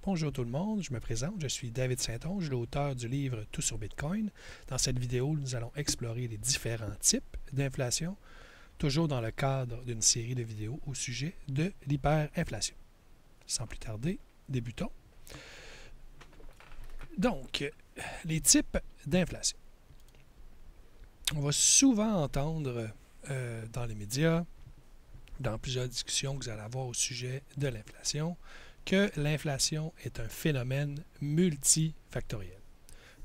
Bonjour tout le monde, je me présente, je suis David Saint-Onge, l'auteur du livre Tout sur Bitcoin. Dans cette vidéo, nous allons explorer les différents types d'inflation, toujours dans le cadre d'une série de vidéos au sujet de l'hyperinflation. Sans plus tarder, débutons. Donc, les types d'inflation. On va souvent entendre dans les médias, dans plusieurs discussions que vous allez avoir au sujet de l'inflation, que l'inflation est un phénomène multifactoriel.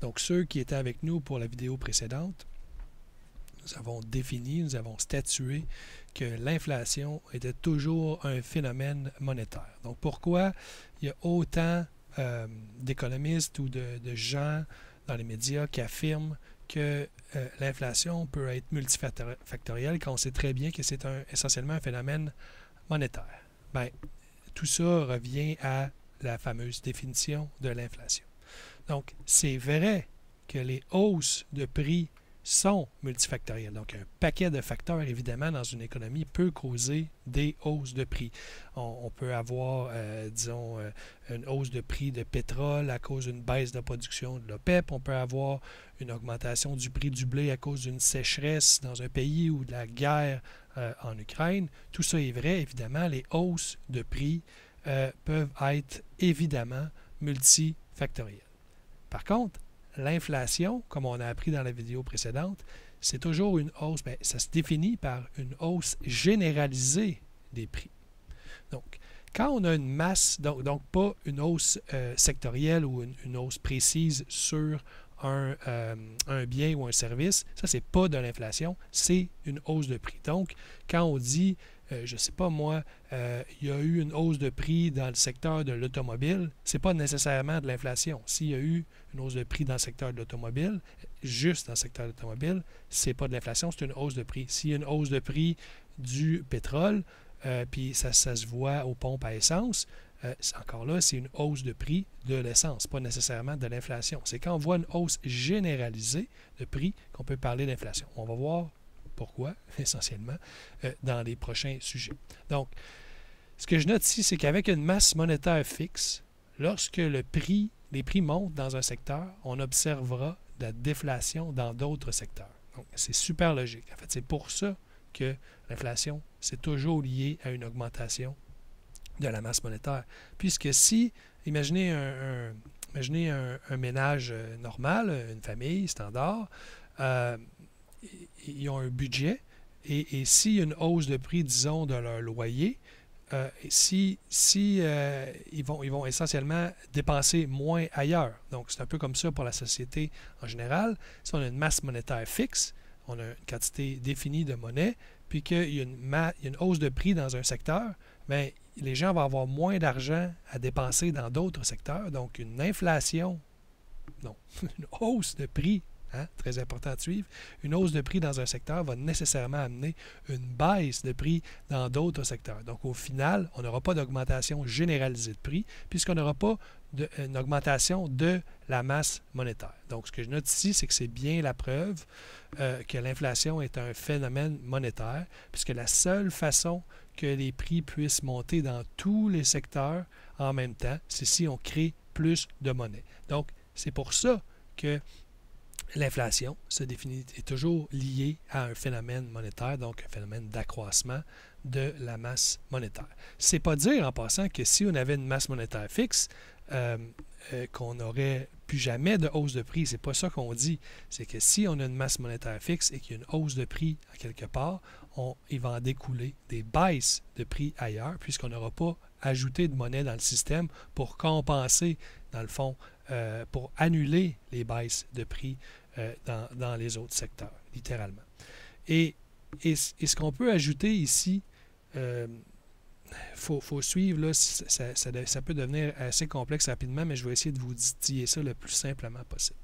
Donc, ceux qui étaient avec nous pour la vidéo précédente, nous avons défini, nous avons statué que l'inflation était toujours un phénomène monétaire. Donc, pourquoi il y a autant d'économistes ou de gens dans les médias qui affirment que l'inflation peut être multifactorielle quand on sait très bien que c'est essentiellement un phénomène monétaire? Bien, tout ça revient à la fameuse définition de l'inflation. Donc, c'est vrai que les hausses de prix sont multifactorielles. Donc, un paquet de facteurs, évidemment, dans une économie peut causer des hausses de prix. On peut avoir, disons, une hausse de prix de pétrole à cause d'une baisse de production de l'OPEP. On peut avoir une augmentation du prix du blé à cause d'une sécheresse dans un pays ou de la guerre en Ukraine. Tout ça est vrai, évidemment. Les hausses de prix peuvent être, évidemment, multifactorielles. Par contre, l'inflation, comme on a appris dans la vidéo précédente, c'est toujours une hausse, bien, ça se définit par une hausse généralisée des prix. Donc, quand on a une masse, donc pas une hausse sectorielle ou une hausse précise sur un bien ou un service, ça, c'est pas de l'inflation, c'est une hausse de prix. Donc, quand on dit, je ne sais pas moi, il y a eu une hausse de prix dans le secteur de l'automobile, ce n'est pas nécessairement de l'inflation. S'il y a eu une hausse de prix dans le secteur de l'automobile, juste dans le secteur de l'automobile, ce n'est pas de l'inflation, c'est une hausse de prix. S'il y a une hausse de prix du pétrole, puis ça se voit aux pompes à essence, encore là, c'est une hausse de prix de l'essence, pas nécessairement de l'inflation. C'est quand on voit une hausse généralisée de prix qu'on peut parler d'inflation. On va voir pourquoi, essentiellement, dans les prochains sujets. Donc, ce que je note ici, c'est qu'avec une masse monétaire fixe, lorsque les prix montent dans un secteur, on observera de la déflation dans d'autres secteurs. Donc, c'est super logique. En fait, c'est pour ça que l'inflation, c'est toujours lié à une augmentation de la masse monétaire. Puisque si, imaginez un ménage normal, une famille standard, ils ont un budget et s'il y a une hausse de prix, disons, de leur loyer, ils vont essentiellement dépenser moins ailleurs. Donc, c'est un peu comme ça pour la société en général. Si on a une masse monétaire fixe, on a une quantité définie de monnaie, puis qu'il y a une hausse de prix dans un secteur, bien, les gens vont avoir moins d'argent à dépenser dans d'autres secteurs. Donc, une inflation, non, une hausse de prix, très important à suivre, une hausse de prix dans un secteur va nécessairement amener une baisse de prix dans d'autres secteurs. Donc, au final, on n'aura pas d'augmentation généralisée de prix, puisqu'on n'aura pas une augmentation de la masse monétaire. Donc, ce que je note ici, c'est que c'est bien la preuve que l'inflation est un phénomène monétaire, puisque la seule façon que les prix puissent monter dans tous les secteurs en même temps, c'est si on crée plus de monnaie. Donc, c'est pour ça que l'inflation est toujours liée à un phénomène monétaire, donc un phénomène d'accroissement de la masse monétaire. C'est pas dire en passant que si on avait une masse monétaire fixe, qu'on n'aurait plus jamais de hausse de prix. C'est pas ça qu'on dit. C'est que si on a une masse monétaire fixe et qu'il y a une hausse de prix à quelque part, il va en découler des baisses de prix ailleurs, puisqu'on n'aura pas ajouté de monnaie dans le système pour compenser, dans le fond, pour annuler les baisses de prix dans les autres secteurs, littéralement. Et ce qu'on peut ajouter ici, faut suivre, là, ça peut devenir assez complexe rapidement, mais je vais essayer de vous distiller ça le plus simplement possible.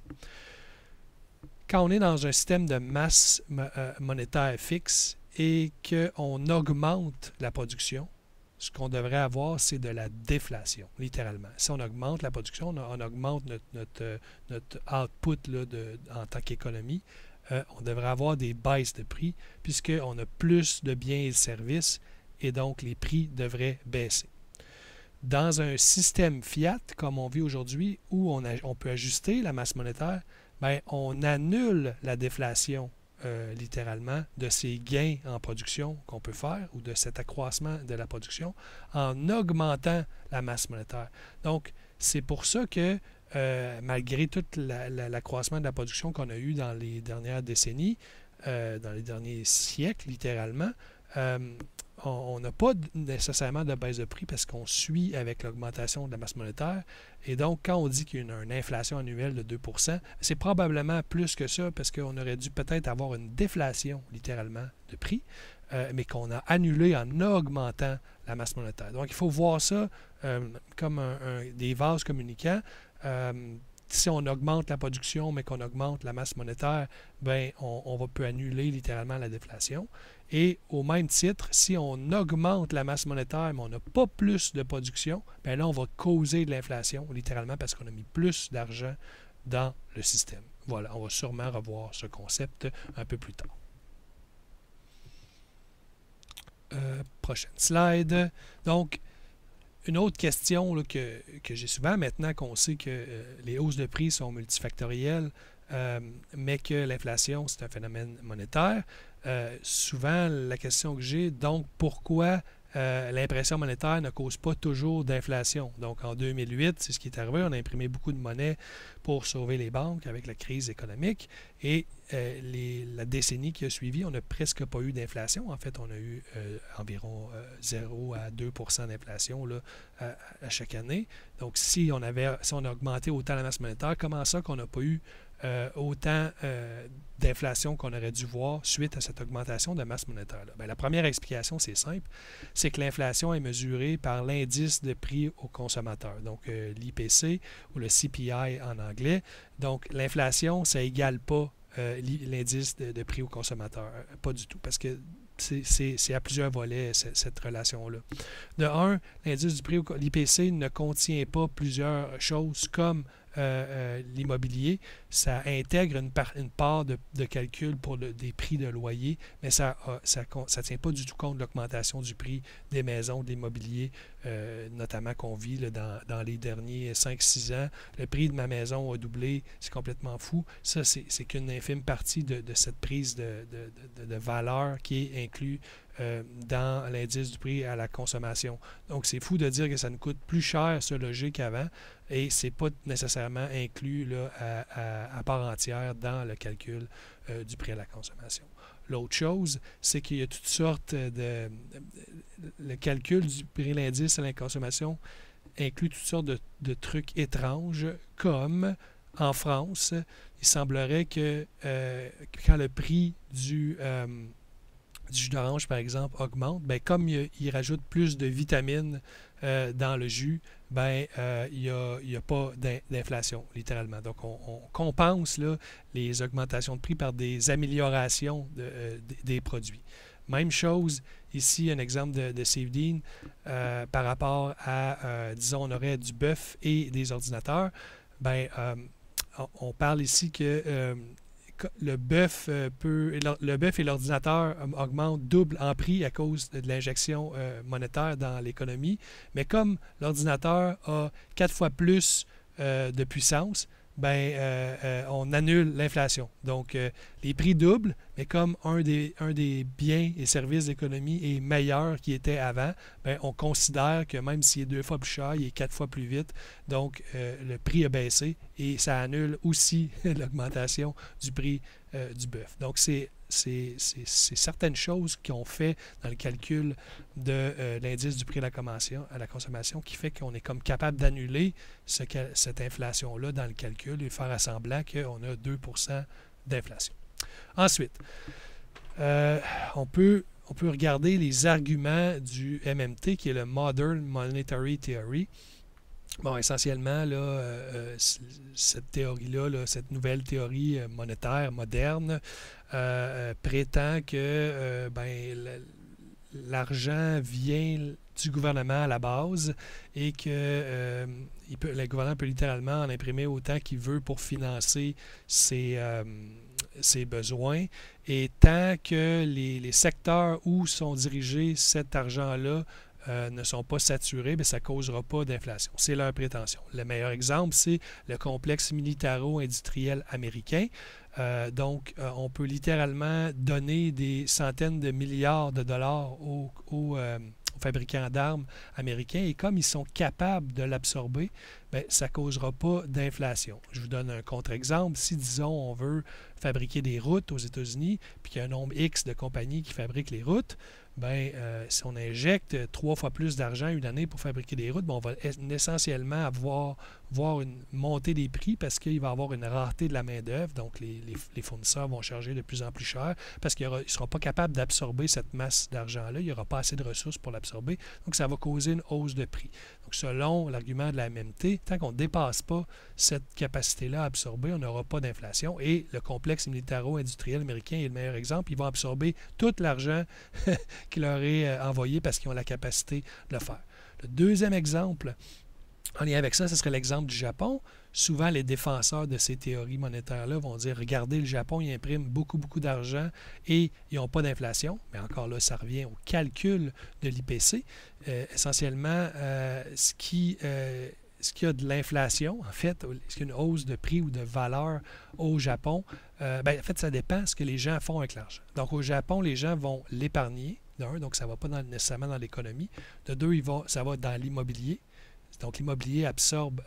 Quand on est dans un système de masse monétaire fixe et qu'on augmente la production, ce qu'on devrait avoir, c'est de la déflation, littéralement. Si on augmente la production, on augmente notre output là, en tant qu'économie, on devrait avoir des baisses de prix puisqu'on a plus de biens et de services et donc les prix devraient baisser. dans un système fiat, comme on vit aujourd'hui, où on peut ajuster la masse monétaire, bien, on annule la déflation, littéralement, de ces gains en production qu'on peut faire ou de cet accroissement de la production en augmentant la masse monétaire. Donc, c'est pour ça que, malgré tout l'accroissement de la production qu'on a eu dans les dernières décennies, dans les derniers siècles, littéralement, on n'a pas nécessairement de baisse de prix parce qu'on suit avec l'augmentation de la masse monétaire. Et donc, quand on dit qu'il y a une inflation annuelle de 2%, c'est probablement plus que ça parce qu'on aurait dû peut-être avoir une déflation, littéralement, de prix, mais qu'on a annulé en augmentant la masse monétaire. Donc, il faut voir ça comme des vases communicants. Si on augmente la production, mais qu'on augmente la masse monétaire, ben on peut annuler littéralement la déflation. Et au même titre, si on augmente la masse monétaire, mais on n'a pas plus de production, bien là, on va causer de l'inflation, littéralement, parce qu'on a mis plus d'argent dans le système. Voilà, on va sûrement revoir ce concept un peu plus tard. Prochaine slide. Donc, une autre question là, que j'ai souvent, maintenant qu'on sait que les hausses de prix sont multifactorielles, mais que l'inflation, c'est un phénomène monétaire, souvent la question que j'ai, donc pourquoi l'impression monétaire ne cause pas toujours d'inflation? Donc en 2008, c'est ce qui est arrivé, on a imprimé beaucoup de monnaie pour sauver les banques avec la crise économique et la décennie qui a suivi, on n'a presque pas eu d'inflation. En fait, on a eu environ 0 à 2 % d'inflation là, à chaque année. Donc si on a augmenté autant la masse monétaire, comment ça qu'on n'a pas eu autant d'inflation qu'on aurait dû voir suite à cette augmentation de masse monétaire? Bien, la première explication, c'est simple, c'est que l'inflation est mesurée par l'indice de prix au consommateur, donc l'IPC ou le CPI en anglais. Donc, l'inflation, ça n'égale pas l'indice de prix au consommateur, pas du tout, parce que c'est à plusieurs volets, cette relation-là. De un, l'indice du prix, l'IPC, ne contient pas plusieurs choses comme l'immobilier. Ça intègre une part de calcul pour des prix de loyer, mais ça ne tient pas du tout compte de l'augmentation du prix des maisons, de l'immobilier, notamment qu'on vit là, dans les derniers 5-6 ans. Le prix de ma maison a doublé, c'est complètement fou. Ça, c'est qu'une infime partie de cette prise de valeur qui est inclue dans l'indice du prix à la consommation. Donc, c'est fou de dire que ça nous coûte plus cher se loger qu'avant et ce n'est pas nécessairement inclus là, à part entière dans le calcul du prix à la consommation. L'autre chose, c'est qu'il y a toutes sortes le calcul du prix de l'indice à la consommation inclut toutes sortes de trucs étranges, comme en France, il semblerait que quand le prix du jus d'orange, par exemple, augmente, bien, comme il rajoute plus de vitamines dans le jus, bien, il n'y a pas d'inflation, littéralement. Donc, on compense là, les augmentations de prix par des améliorations des produits. Même chose, ici, un exemple de Savedin par rapport à, disons, on aurait du bœuf et des ordinateurs. Bien, on parle ici que le bœuf et l'ordinateur augmentent double en prix à cause de l'injection monétaire dans l'économie. Mais comme l'ordinateur a 4 fois plus de puissance, ben, on annule l'inflation. Donc, les prix doublent, mais comme un des biens et services d'économie est meilleur qu'il était avant, ben, on considère que même s'il est 2 fois plus cher, il est 4 fois plus vite. Donc, le prix a baissé et ça annule aussi l'augmentation du prix du bœuf. Donc, c'est certaines choses qu'on fait dans le calcul de l'indice du prix à la consommation qui fait qu'on est comme capable d'annuler cette inflation-là dans le calcul et faire à semblant qu'on a 2 % d'inflation. Ensuite, on peut regarder les arguments du MMT, qui est le Modern Monetary Theory. Bon, essentiellement, là, cette théorie-là, cette nouvelle théorie monétaire moderne, prétend que l'argent vient du gouvernement à la base et que le gouvernement peut littéralement en imprimer autant qu'il veut pour financer ses besoins. Et tant que les secteurs où sont dirigés cet argent-là ne sont pas saturés, bien, ça ne causera pas d'inflation. C'est leur prétention. Le meilleur exemple, c'est le complexe militaro-industriel américain. Donc, on peut littéralement donner des centaines de milliards de dollars aux fabricants d'armes américains et comme ils sont capables de l'absorber, bien, ça ne causera pas d'inflation. Je vous donne un contre-exemple. Si, disons, on veut fabriquer des routes aux États-Unis, puis qu'il y a un nombre X de compagnies qui fabriquent les routes, bien, si on injecte 3 fois plus d'argent une année pour fabriquer des routes, bien, on va essentiellement voir une montée des prix parce qu'il va y avoir une rareté de la main-d'œuvre. Donc, les fournisseurs vont charger de plus en plus cher parce qu'ils ne seront pas capables d'absorber cette masse d'argent-là. Il n'y aura pas assez de ressources pour l'absorber. Donc, ça va causer une hausse de prix. Donc, selon l'argument de la MMT, tant qu'on ne dépasse pas cette capacité-là à absorber, on n'aura pas d'inflation. Et le complexe militaro-industriel américain est le meilleur exemple. Ils vont absorber tout l'argent qui leur est envoyé parce qu'ils ont la capacité de le faire. Le deuxième exemple, en lien avec ça, ce serait l'exemple du Japon. Souvent, les défenseurs de ces théories monétaires-là vont dire, regardez, le Japon, il imprime beaucoup, beaucoup d'argent et ils n'ont pas d'inflation. Mais encore là, ça revient au calcul de l'IPC. Essentiellement, ce qui a de l'inflation, en fait, est-ce qu'il y a une hausse de prix ou de valeur au Japon? En fait, ça dépend de ce que les gens font avec l'argent. Donc, au Japon, les gens vont l'épargner, d'un, donc ça ne va pas nécessairement dans l'économie. De deux, ça va dans l'immobilier. Donc, l'immobilier absorbe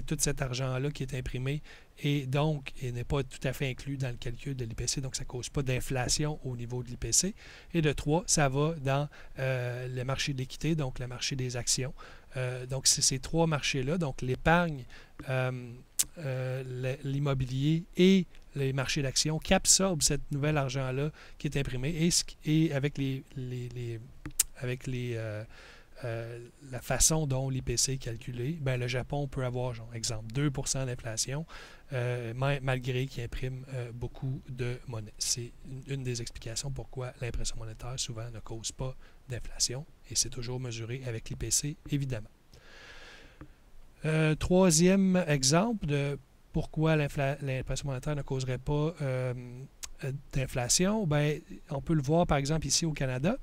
tout cet argent-là qui est imprimé et donc, il n'est pas tout à fait inclus dans le calcul de l'IPC, donc ça ne cause pas d'inflation au niveau de l'IPC. Et de trois, ça va dans le marché de l'équité, donc le marché des actions. Donc, c'est ces trois marchés-là, donc l'épargne, l'immobilier et les marchés d'actions qui absorbent cet nouvel argent-là qui est imprimé et avec la façon dont l'IPC est calculé, bien, le Japon peut avoir, genre, exemple, 2 % d'inflation, malgré qu'il imprime beaucoup de monnaie. C'est une des explications pourquoi l'impression monétaire, souvent, ne cause pas d'inflation, et c'est toujours mesuré avec l'IPC, évidemment. Troisième exemple de pourquoi l'impression monétaire ne causerait pas d'inflation, bien, on peut le voir, par exemple, ici au Canada.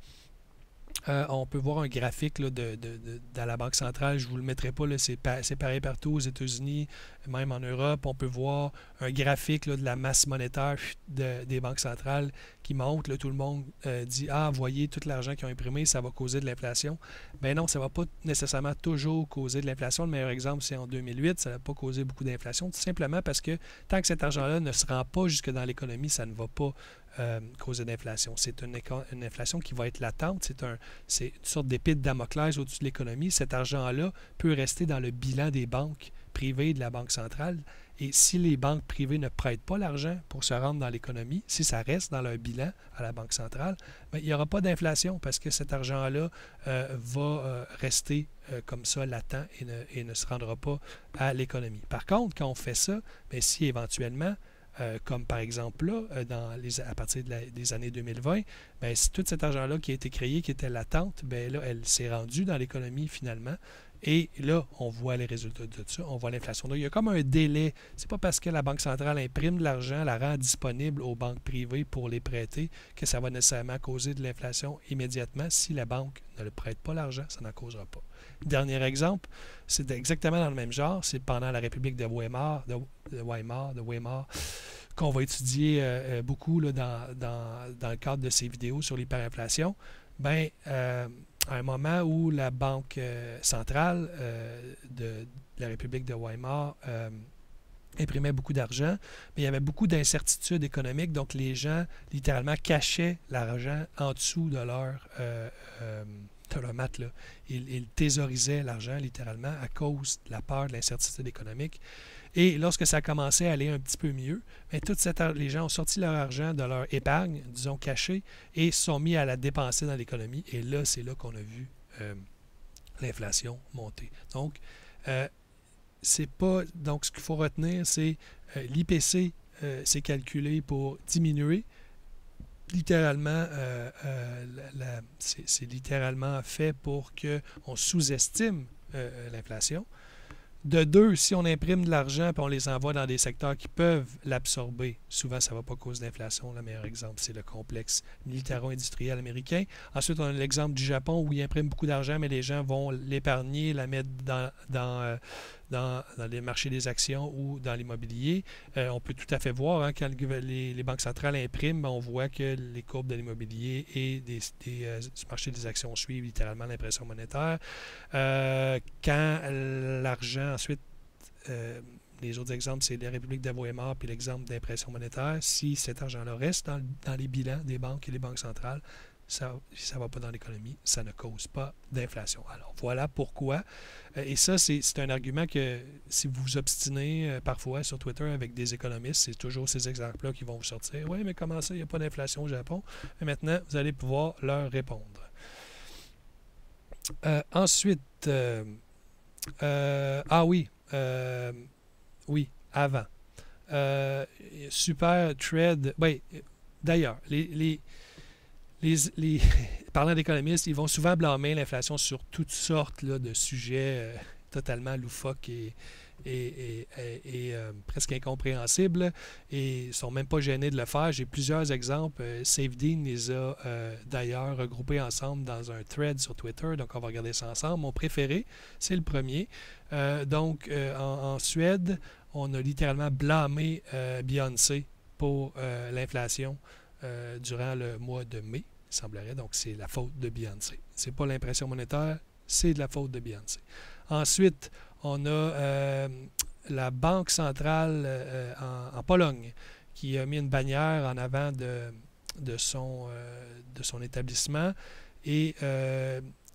On peut voir un graphique là, dans la Banque centrale. Je ne vous le mettrai pas, c'est pareil partout aux États-Unis, même en Europe. On peut voir un graphique là, de la masse monétaire des banques centrales qui monte. Là, tout le monde dit « Ah, voyez, tout l'argent qu'ils ont imprimé, ça va causer de l'inflation. » Ben non, ça ne va pas nécessairement toujours causer de l'inflation. Le meilleur exemple, c'est en 2008, ça n'a pas causé beaucoup d'inflation, tout simplement parce que tant que cet argent-là ne se rend pas jusque dans l'économie, ça ne va pas causer d'inflation. C'est une inflation qui va être latente. C'est une sorte d'épée de Damoclès au-dessus de l'économie. Cet argent-là peut rester dans le bilan des banques privées de la Banque centrale. Et si les banques privées ne prêtent pas l'argent pour se rendre dans l'économie, si ça reste dans leur bilan à la Banque centrale, bien, il n'y aura pas d'inflation parce que cet argent-là va rester comme ça latent et ne se rendra pas à l'économie. Par contre, quand on fait ça, bien, si éventuellement comme par exemple là, à partir des années 2020, bien, tout cet argent-là qui a été créé, qui était latente, bien, là, elle s'est rendue dans l'économie finalement. Et là, on voit les résultats de ça, on voit l'inflation. Donc, il y a comme un délai. Ce n'est pas parce que la Banque centrale imprime de l'argent, la rend disponible aux banques privées pour les prêter, que ça va nécessairement causer de l'inflation immédiatement. Si la banque ne le prête pas l'argent, ça n'en causera pas. Dernier exemple, c'est exactement dans le même genre. C'est pendant la République de Weimar, qu'on va étudier beaucoup là, dans le cadre de ces vidéos sur l'hyperinflation. Bien, à un moment où la Banque centrale de la République de Weimar imprimait beaucoup d'argent, mais il y avait beaucoup d'incertitudes économiques, donc les gens, littéralement, cachaient l'argent en dessous de leur matelas. Ils thésaurisaient l'argent, littéralement, à cause de la peur de l'incertitude économique. Et lorsque ça a commencé à aller un petit peu mieux, bien, les gens ont sorti leur argent de leur épargne, disons cachée, et se sont mis à la dépenser dans l'économie. Et là, c'est là qu'on a vu l'inflation monter. Donc, donc ce qu'il faut retenir, c'est l'IPC, c'est calculé pour diminuer. Littéralement, c'est littéralement fait pour qu'on sous-estime l'inflation. De deux, si on imprime de l'argent et on les envoie dans des secteurs qui peuvent l'absorber, souvent ça ne va pas cause d'inflation. Le meilleur exemple, c'est le complexe militaro-industriel américain. Ensuite, on a l'exemple du Japon où ils impriment beaucoup d'argent, mais les gens vont l'épargner, la mettre dans les marchés des actions ou dans l'immobilier. On peut tout à fait voir, hein, quand les banques centrales impriment, on voit que les courbes de l'immobilier et du marché des actions suivent littéralement l'impression monétaire. Quand l'argent, ensuite, les autres exemples, c'est la République de Weimar puis l'exemple d'impression monétaire. Si cet argent-là reste dans les bilans des banques et les banques centrales, ça ne va pas dans l'économie, ça ne cause pas d'inflation. Alors voilà pourquoi. Et ça, c'est un argument que si vous vous obstinez parfois sur Twitter avec des économistes, c'est toujours ces exemples-là qui vont vous sortir. Oui, mais comment ça, il n'y a pas d'inflation au Japon? Et maintenant, vous allez pouvoir leur répondre. Ensuite, oui, avant. Super Thread. Oui, d'ailleurs, parlant d'économistes, ils vont souvent blâmer l'inflation sur toutes sortes là, de sujets totalement loufoques et presque incompréhensibles et ne sont même pas gênés de le faire. J'ai plusieurs exemples. Savedean les a d'ailleurs regroupés ensemble dans un thread sur Twitter, donc on va regarder ça ensemble. Mon préféré, c'est le premier. En Suède, on a littéralement blâmé Beyoncé pour l'inflation durant le mois de mai, il semblerait. Donc, c'est la faute de Beyoncé. C'est pas l'impression monétaire, c'est de la faute de Beyoncé. Ensuite, on a la Banque centrale en Pologne qui a mis une bannière en avant de son établissement et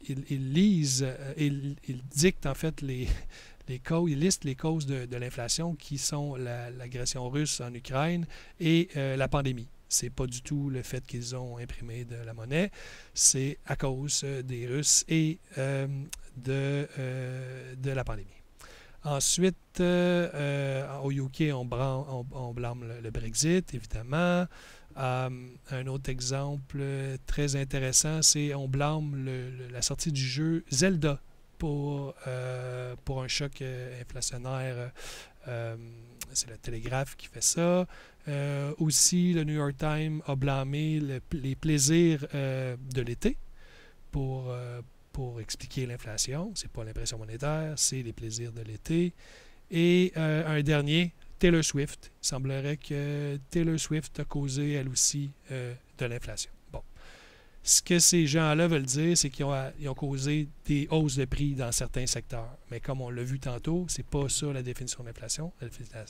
il dicte en fait il liste les causes de l'inflation qui sont l'agression russe en Ukraine et la pandémie. C'est pas du tout le fait qu'ils ont imprimé de la monnaie, c'est à cause des Russes et de la pandémie. Ensuite, au UK, on blâme le Brexit, évidemment. Un autre exemple très intéressant, c'est on blâme la sortie du jeu Zelda pour un choc inflationnaire. C'est le Télégraphe qui fait ça. Aussi, le New York Times a blâmé les plaisirs de l'été pour expliquer l'inflation. C'est pas l'impression monétaire, c'est les plaisirs de l'été. Et un dernier, Taylor Swift. Il semblerait que Taylor Swift a causé, elle aussi, de l'inflation. Bon. Ce que ces gens-là veulent dire, c'est qu'ils ont causé des hausses de prix dans certains secteurs. Mais comme on l'a vu tantôt, c'est pas ça la définition de l'inflation.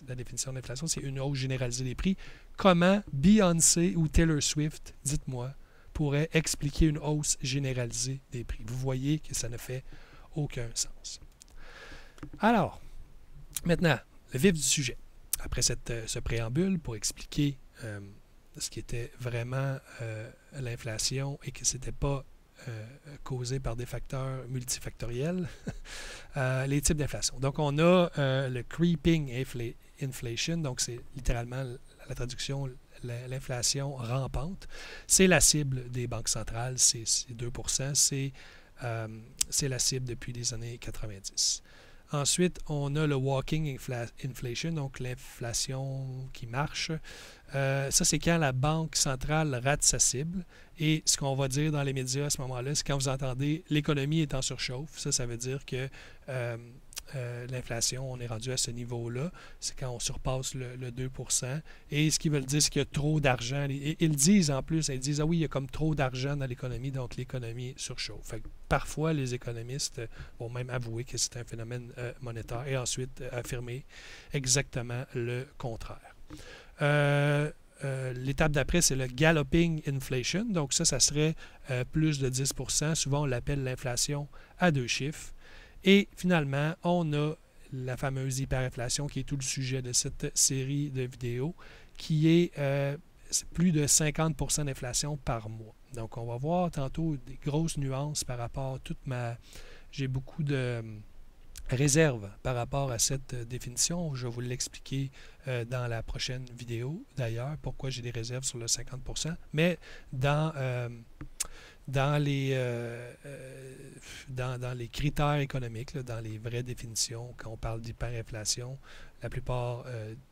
La définition de l'inflation, c'est une hausse généralisée des prix. Comment Beyoncé ou Taylor Swift, dites-moi, pourrait expliquer une hausse généralisée des prix? Vous voyez que ça ne fait aucun sens. Alors, maintenant, le vif du sujet. Après ce préambule pour expliquer ce qui était vraiment l'inflation et que ce n'était pas causé par des facteurs multifactoriels, les types d'inflation. Donc, on a le creeping inflation, donc c'est littéralement la traduction, l'inflation rampante. C'est la cible des banques centrales, c'est 2%, c'est la cible depuis les années 90. Ensuite, on a le walking inflation, donc l'inflation qui marche. Ça, c'est quand la banque centrale rate sa cible. Et ce qu'on va dire dans les médias à ce moment-là, c'est quand vous entendez l'économie est en surchauffe. Ça veut dire que l'inflation, on est rendu à ce niveau-là. C'est quand on surpasse le 2%. Et ce qu'ils veulent dire, c'est qu'il y a trop d'argent. Ils disent en plus, ils disent, ah oui, il y a comme trop d'argent dans l'économie, donc l'économie surchauffe. Fait que parfois, les économistes vont même avouer que c'est un phénomène monétaire et ensuite affirmer exactement le contraire. L'étape d'après, c'est le galloping inflation. Donc ça serait plus de 10%. Souvent, on l'appelle l'inflation à deux chiffres. Et finalement, on a la fameuse hyperinflation qui est tout le sujet de cette série de vidéos, qui est plus de 50% d'inflation par mois. Donc, on va voir tantôt des grosses nuances par rapport à J'ai beaucoup de réserves par rapport à cette définition. Je vais vous l'expliquer dans la prochaine vidéo, d'ailleurs, pourquoi j'ai des réserves sur le 50%. Mais dans dans les critères économiques, là, dans les vraies définitions, quand on parle d'hyperinflation, la plupart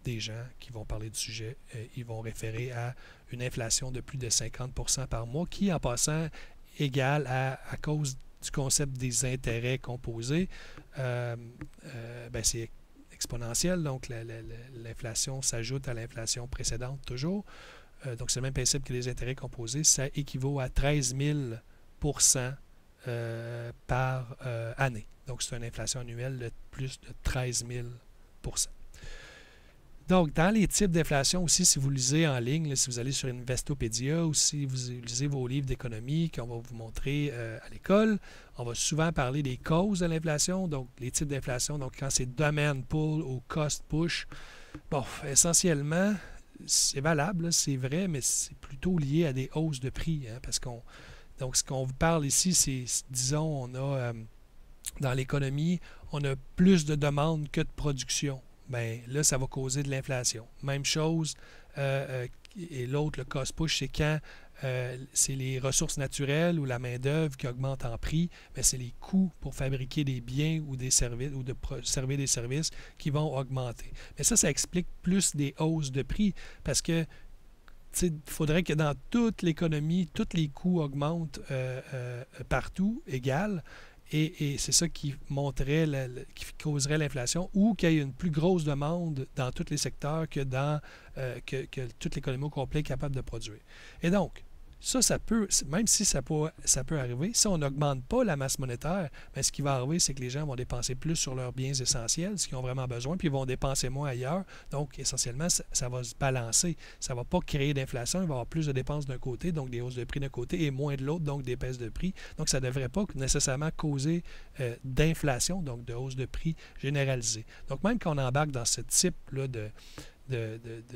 des gens qui vont parler du sujet, ils vont référer à une inflation de plus de 50% par mois, qui, en passant, égale à cause du concept des intérêts composés, c'est exponentiel, donc l'inflation s'ajoute à l'inflation précédente toujours. Donc, c'est le même principe que les intérêts composés. Ça équivaut à 13 000 par année. Donc, c'est une inflation annuelle de plus de 13 000 Donc, dans les types d'inflation aussi, si vous lisez en ligne, là, si vous allez sur Investopedia ou si vous lisez vos livres d'économie qu'on va vous montrer à l'école, on va souvent parler des causes de l'inflation, donc les types d'inflation. Donc, quand c'est demand pull ou cost push, bon, essentiellement, c'est valable, c'est vrai, mais c'est plutôt lié à des hausses de prix. Hein, donc, ce qu'on vous parle ici, c'est, disons, on a dans l'économie, on a plus de demandes que de production. Bien, là, ça va causer de l'inflation. Même chose, et l'autre, le cost push, c'est quand c'est les ressources naturelles ou la main-d'œuvre qui augmente en prix, mais c'est les coûts pour fabriquer des biens ou des services ou de servir des services qui vont augmenter. Mais ça explique plus des hausses de prix parce que il faudrait que dans toute l'économie, tous les coûts augmentent partout, égal. Et c'est ça qui qui causerait l'inflation ou qu'il y ait une plus grosse demande dans tous les secteurs que que toute l'économie au complet est capable de produire. Et donc, ça peut, même si ça peut arriver, si on n'augmente pas la masse monétaire, bien, ce qui va arriver, c'est que les gens vont dépenser plus sur leurs biens essentiels, ce qu'ils ont vraiment besoin, puis ils vont dépenser moins ailleurs. Donc, essentiellement, ça va se balancer. Ça ne va pas créer d'inflation, il va y avoir plus de dépenses d'un côté, donc des hausses de prix d'un côté, et moins de l'autre, donc des baisses de prix. Donc, ça ne devrait pas nécessairement causer d'inflation, donc de hausse de prix généralisée. Donc, même quand on embarque dans ce type-là de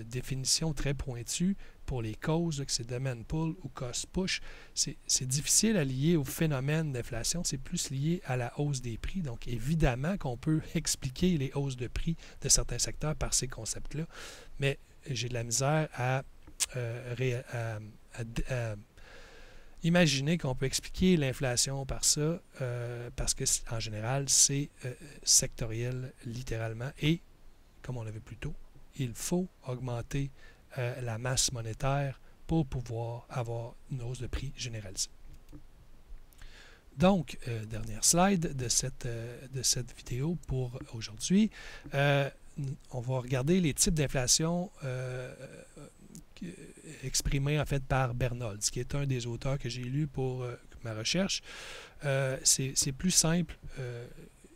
définition très pointue pour les causes, que c'est demand pull ou cost push, c'est difficile à lier au phénomène d'inflation, c'est plus lié à la hausse des prix. Donc, évidemment qu'on peut expliquer les hausses de prix de certains secteurs par ces concepts-là, mais j'ai de la misère à imaginer qu'on peut expliquer l'inflation par ça, parce que, en général, c'est sectoriel, littéralement, et, comme on l'avait plus tôt, il faut augmenter la masse monétaire pour pouvoir avoir une hausse de prix généralisée. Donc, dernière slide de cette vidéo pour aujourd'hui. On va regarder les types d'inflation exprimés en fait par Bernold, qui est un des auteurs que j'ai lu pour ma recherche. C'est plus simple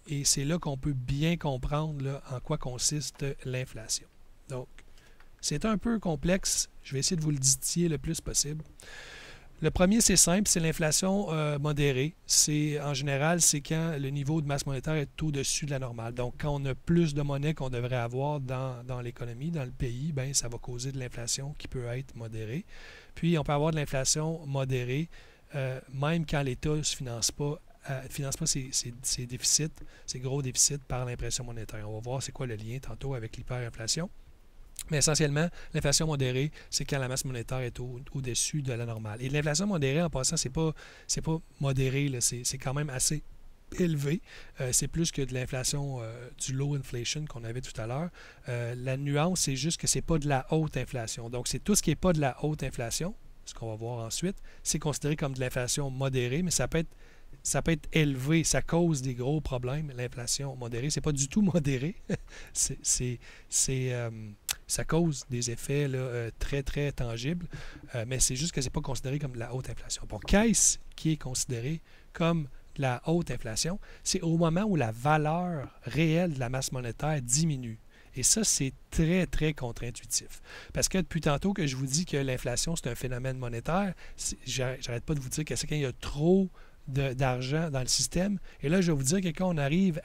et c'est là qu'on peut bien comprendre là, en quoi consiste l'inflation. Donc, c'est un peu complexe. Je vais essayer de vous le distiller le plus possible. Le premier, c'est simple, c'est l'inflation modérée. En général, c'est quand le niveau de masse monétaire est au-dessus de la normale. Donc, quand on a plus de monnaie qu'on devrait avoir dans l'économie, dans le pays, bien, ça va causer de l'inflation qui peut être modérée. Puis, on peut avoir de l'inflation modérée même quand l'État ne finance pas ses déficits, ses gros déficits par l'impression monétaire. On va voir c'est quoi le lien tantôt avec l'hyperinflation. Mais essentiellement, l'inflation modérée, c'est quand la masse monétaire est au-dessus de la normale. Et l'inflation modérée, en passant, c'est pas modéré, c'est quand même assez élevé. C'est plus que de l'inflation du low inflation qu'on avait tout à l'heure. La nuance, c'est juste que c'est pas de la haute inflation. Donc, c'est tout ce qui n'est pas de la haute inflation, ce qu'on va voir ensuite, c'est considéré comme de l'inflation modérée, mais ça peut être élevé, ça cause des gros problèmes, l'inflation modérée. C'est pas du tout modéré. Ça cause des effets là, très, très tangibles, mais c'est juste que ce n'est pas considéré comme de la haute inflation. Bon, qu'est-ce qui est considéré comme de la haute inflation? C'est au moment où la valeur réelle de la masse monétaire diminue. Et ça, c'est très, très contre-intuitif. Parce que depuis tantôt que je vous dis que l'inflation, c'est un phénomène monétaire, j'arrête pas de vous dire que c'est quand il y a trop d'argent dans le système. Et là, je vais vous dire que quand on arrive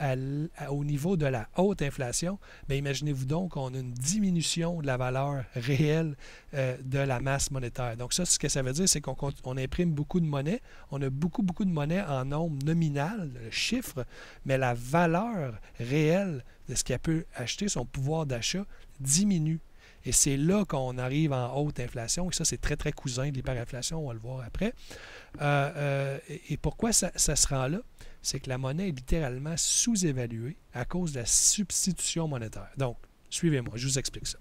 au niveau de la haute inflation, bien, imaginez-vous donc qu'on a une diminution de la valeur réelle de la masse monétaire. Donc ça, ce que ça veut dire, c'est qu'on imprime beaucoup de monnaie. On a beaucoup, beaucoup de monnaie en nombre nominal, le chiffre, mais la valeur réelle de ce qu'elle peut acheter, son pouvoir d'achat, diminue. Et c'est là qu'on arrive en haute inflation. Et ça, c'est très, très cousin de l'hyperinflation. On va le voir après. Et pourquoi ça se rend là? C'est que la monnaie est littéralement sous-évaluée à cause de la substitution monétaire. Donc, suivez-moi, je vous explique ça.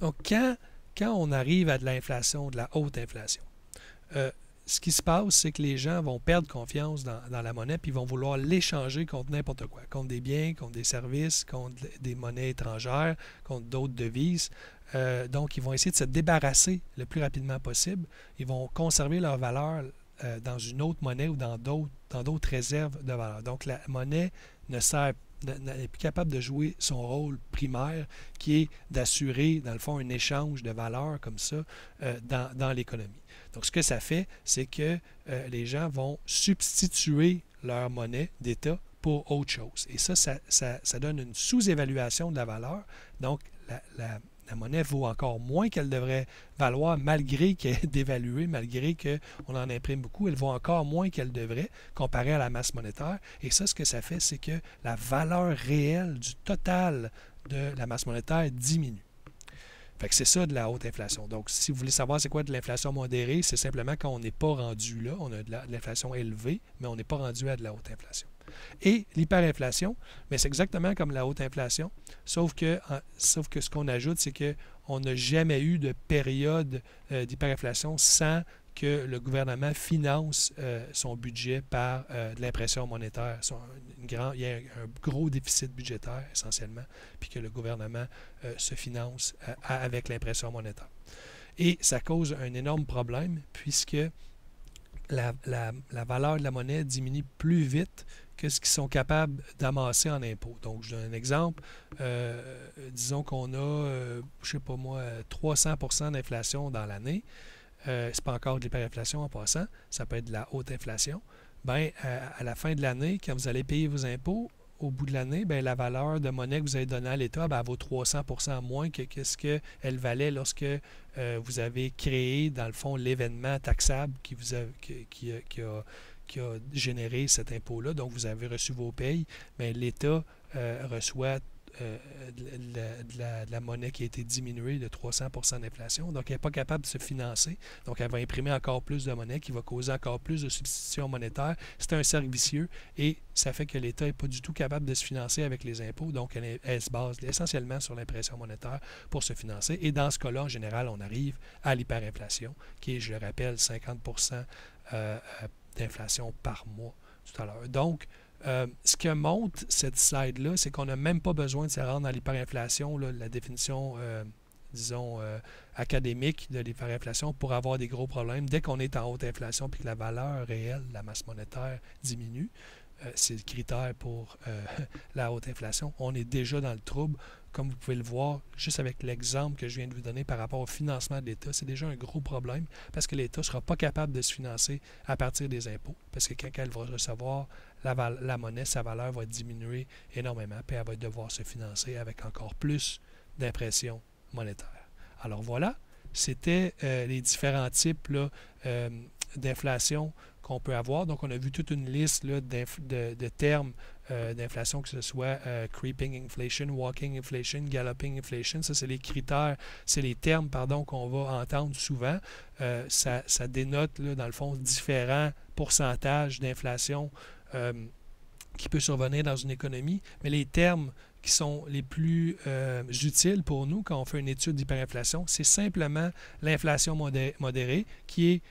Donc, quand on arrive à de l'inflation, de la haute inflation, ce qui se passe, c'est que les gens vont perdre confiance dans la monnaie puis ils vont vouloir l'échanger contre n'importe quoi, contre des biens, contre des services, contre des monnaies étrangères, contre d'autres devises. Donc, ils vont essayer de se débarrasser le plus rapidement possible. Ils vont conserver leur valeur dans une autre monnaie ou dans d'autres réserves de valeur. Donc, la monnaie n'est plus capable de jouer son rôle primaire qui est d'assurer, dans le fond, un échange de valeur comme ça dans l'économie. Donc, ce que ça fait, c'est que les gens vont substituer leur monnaie d'État pour autre chose. Et ça donne une sous-évaluation de la valeur. Donc, la monnaie vaut encore moins qu'elle devrait valoir malgré qu'elle est dévaluée, malgré qu'on en imprime beaucoup. Elle vaut encore moins qu'elle devrait comparée à la masse monétaire. Et ça, ce que ça fait, c'est que la valeur réelle du total de la masse monétaire diminue. Fait que c'est ça de la haute inflation. Donc, si vous voulez savoir c'est quoi de l'inflation modérée, c'est simplement quand on n'est pas rendu là, on a de l'inflation élevée, mais on n'est pas rendu à de la haute inflation. Et l'hyperinflation, mais c'est exactement comme la haute inflation, sauf que ce qu'on ajoute, c'est qu'on n'a jamais eu de période d'hyperinflation sans que le gouvernement finance son budget par de l'impression monétaire. Il y a un gros déficit budgétaire essentiellement, puis que le gouvernement se finance avec l'impression monétaire. Et ça cause un énorme problème puisque la valeur de la monnaie diminue plus vite que ce qu'ils sont capables d'amasser en impôts. Donc, je donne un exemple. Disons qu'on a, je sais pas moi, 300% d'inflation dans l'année. C'est pas encore de l'hyperinflation en passant, ça peut être de la haute inflation. Bien, à la fin de l'année, quand vous allez payer vos impôts, au bout de l'année, bien, la valeur de monnaie que vous avez donnée à l'État, bien, elle vaut 300% moins que ce qu'elle valait lorsque vous avez créé, dans le fond, l'événement taxable qui a généré cet impôt-là. Donc, vous avez reçu vos payes, mais l'État reçoit de la monnaie qui a été diminuée de 300% d'inflation. Donc, elle n'est pas capable de se financer. Donc, elle va imprimer encore plus de monnaie qui va causer encore plus de substitution monétaire. C'est un cercle vicieux et ça fait que l'État n'est pas du tout capable de se financer avec les impôts. Donc, elle se base essentiellement sur l'impression monétaire pour se financer. Et dans ce cas-là, en général, on arrive à l'hyperinflation qui est, je le rappelle, 50% d'inflation par mois tout à l'heure. Donc, ce que montre cette slide-là, c'est qu'on n'a même pas besoin de se rendre dans l'hyperinflation, la définition, disons, académique de l'hyperinflation pour avoir des gros problèmes. Dès qu'on est en haute inflation et que la valeur réelle de la masse monétaire diminue, c'est le critère pour la haute inflation. On est déjà dans le trouble. Comme vous pouvez le voir, juste avec l'exemple que je viens de vous donner par rapport au financement de l'État, c'est déjà un gros problème parce que l'État ne sera pas capable de se financer à partir des impôts. Parce que quand elle va recevoir la monnaie, sa valeur va diminuer énormément, puis elle va devoir se financer avec encore plus d'impression monétaire. Alors voilà, c'était les différents types d'inflation qu'on peut avoir. Donc, on a vu toute une liste là, de termes d'inflation, que ce soit creeping inflation, walking inflation, galloping inflation. Ça, c'est les critères, c'est les termes, pardon, qu'on va entendre souvent. Ça dénote, là, dans le fond, différents pourcentages d'inflation qui peut survenir dans une économie. Mais les termes qui sont les plus utiles pour nous quand on fait une étude d'hyperinflation, c'est simplement l'inflation modérée qui est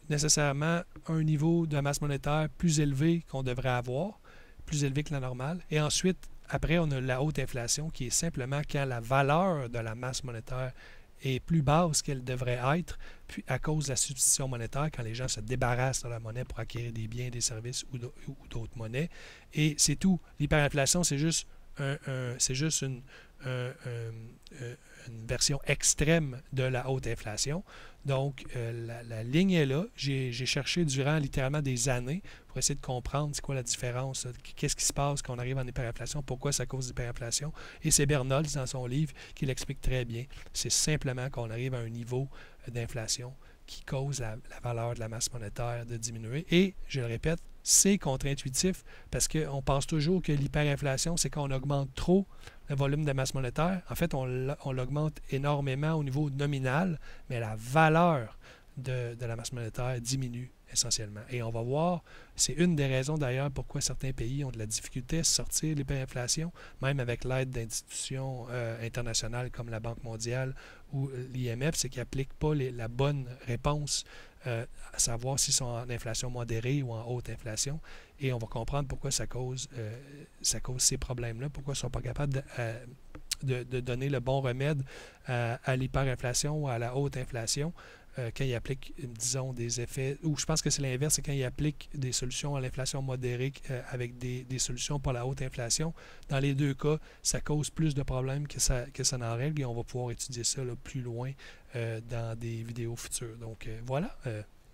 nécessairement un niveau de masse monétaire plus élevé qu'on devrait avoir, plus élevé que la normale. Et ensuite, après, on a la haute inflation qui est simplement quand la valeur de la masse monétaire est plus basse qu'elle devrait être, puis à cause de la substitution monétaire, quand les gens se débarrassent de la monnaie pour acquérir des biens, des services ou d'autres monnaies. Et c'est tout. L'hyperinflation, c'est juste une version extrême de la haute inflation. Donc, la ligne est là. J'ai cherché durant littéralement des années pour essayer de comprendre c'est quoi la différence, qu'est-ce qui se passe quand on arrive en hyperinflation, pourquoi ça cause l'hyperinflation. Et c'est Bernolds, dans son livre, qui l'explique très bien. C'est simplement qu'on arrive à un niveau d'inflation qui cause la valeur de la masse monétaire de diminuer. Et, je le répète, c'est contre-intuitif parce qu'on pense toujours que l'hyperinflation, c'est qu'on augmente trop le volume de masse monétaire. En fait, on l'augmente énormément au niveau nominal, mais la valeur de la masse monétaire diminue essentiellement. Et on va voir, c'est une des raisons d'ailleurs pourquoi certains pays ont de la difficulté à sortir de l'hyperinflation, même avec l'aide d'institutions internationales comme la Banque mondiale ou l'IMF, c'est qu'ils n'appliquent pas la bonne réponse à savoir s'ils sont en inflation modérée ou en haute inflation. Et on va comprendre pourquoi ça cause ces problèmes-là, pourquoi ils ne sont pas capables de donner le bon remède à l'hyperinflation ou à la haute inflation. Quand ils appliquent, disons, des effets, ou je pense que c'est l'inverse, c'est quand ils appliquent des solutions à l'inflation modérée avec des solutions pour la haute inflation. Dans les deux cas, ça cause plus de problèmes que ça n'en règle et on va pouvoir étudier ça là, plus loin dans des vidéos futures. Donc voilà,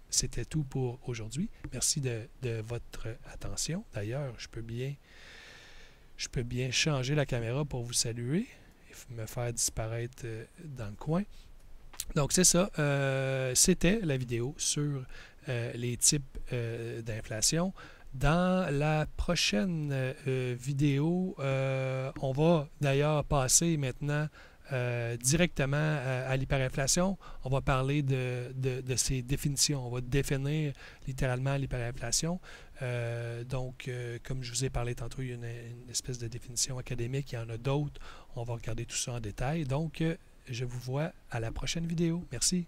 c'était tout pour aujourd'hui. Merci de votre attention. D'ailleurs, je peux bien changer la caméra pour vous saluer et me faire disparaître dans le coin. Donc, c'est ça. C'était la vidéo sur les types d'inflation. Dans la prochaine vidéo, on va d'ailleurs passer maintenant directement à l'hyperinflation. On va parler de ses définitions. On va définir littéralement l'hyperinflation. Donc, comme je vous ai parlé tantôt, il y a une espèce de définition académique. Il y en a d'autres. On va regarder tout ça en détail. Donc, je vous vois à la prochaine vidéo. Merci.